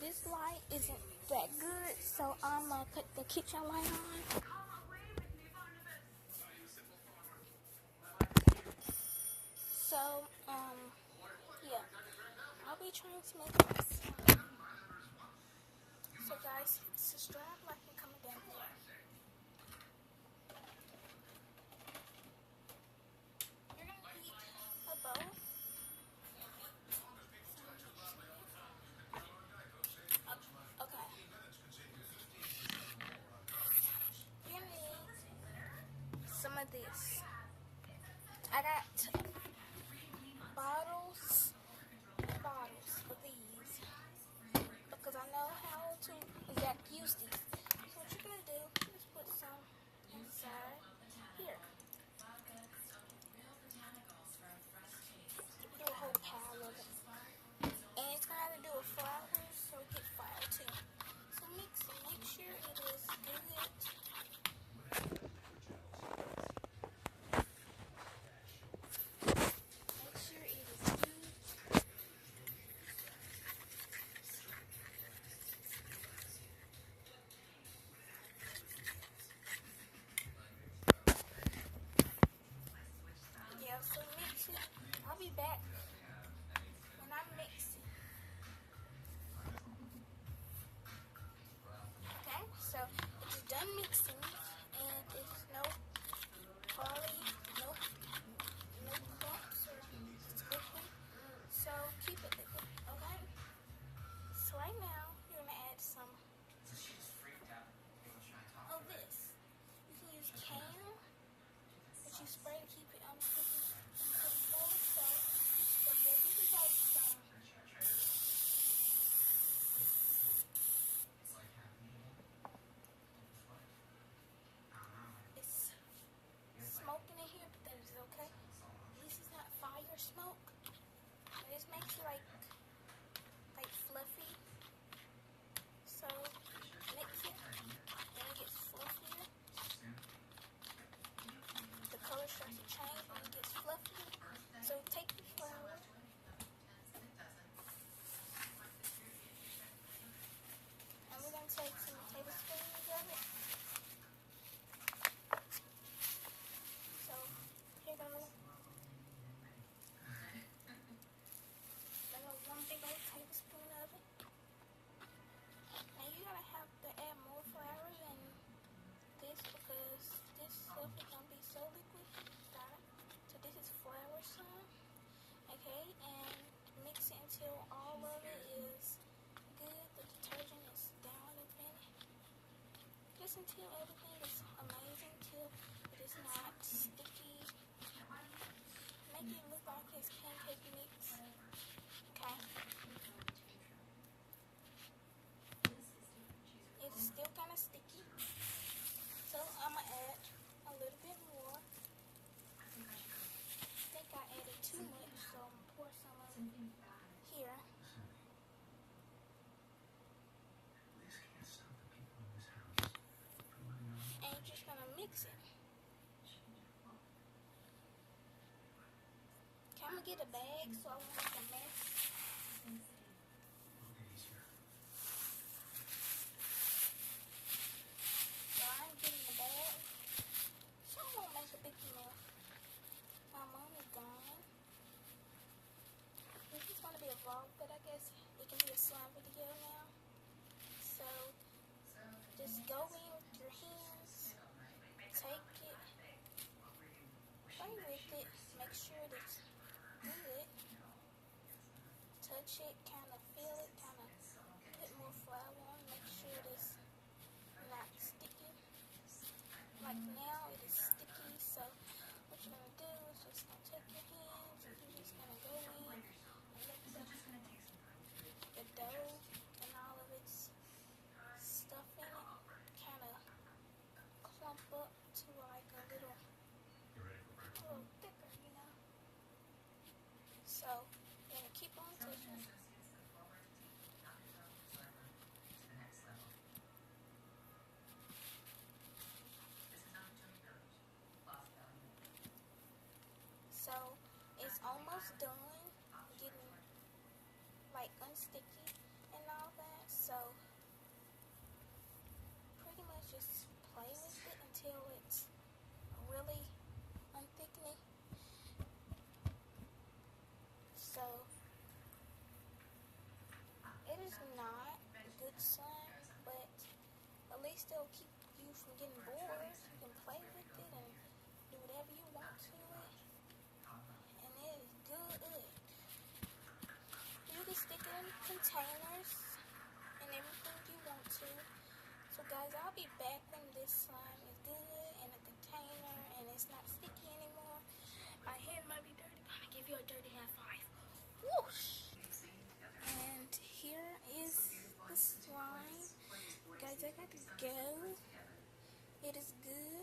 this light isn't that good, so I'm gonna put the kitchen light on. So, yeah, I'll be trying to make this. So guys, subscribe, like, and comment down below. You're gonna need a bowl. Okay. You're gonna need some of this. I got bottles of these because I know how to use these. So what you're gonna do is put some inside here. Do a whole pile of it. And it's gonna have to do with flowers, so it gets fire too. So mix it. Make sure it is good. Make sure it is good. Yeah, so mix it. I'll be back when I mix it. Okay, so it's done mixing, and it's no barley, no clumps or it's liquid. So keep it liquid, okay? So right now you're gonna add some of this. You can use cayenne, which you spray to keep it unsticky and put it low. So yeah, this is like some. It's smoking in here, but that is okay. At least it's not fire smoke. And this makes it like fluffy. So mix it, then it gets fluffier. The color starts to change when it gets fluffier. So take the flour. And we're going to take some tablespoons of it. So here goes. One big old tablespoon of it. And you're going to have to add more flour than this because this stuff is going to be so liquid. Got it? So this is flour some. Okay, and mix it until all of it is good. The detergent is down up in it. Just until everything is amazing, till it is not sticky. Make it look like it's pancake mix. Okay. It's still kind of sticky. So I'm going to add a little bit more. I think I added too much, so I'm going to pour some of it here. And you're just going to mix it. Okay, I'm going to get a bag so I won't make a mess. So I'm getting the bag so I won't make a big mess. My mom is gone. This is going to be a vlog, but I guess it can be a slime video now. So just go in with your hands, take it, play with it, make sure that it's good, touch it, kind of feel it, kind of put more flour on, make sure it's not sticky. Like now it is sticky, so what you're going to do is just going to take your hands and you're just going to go in and let the dough and all of its stuff in it kind of clump up to like a little thicker, you know. So you're going to keep on touching. So it's almost done getting like unsticky and all that. So pretty much just play with it until it's really unthickening. So it is not good slime, but at least it'll keep you from getting bored. You can play with it and do whatever you want to it, and it is good. You can stick it in containers and everything you want to. So guys, I'll be back when this slime is good in a container and it's not sticky anymore. My hand might be dirty, but I'm gonna give you a dirty high five. Whoosh! And here is the slime. Guys, I got to go. It is good.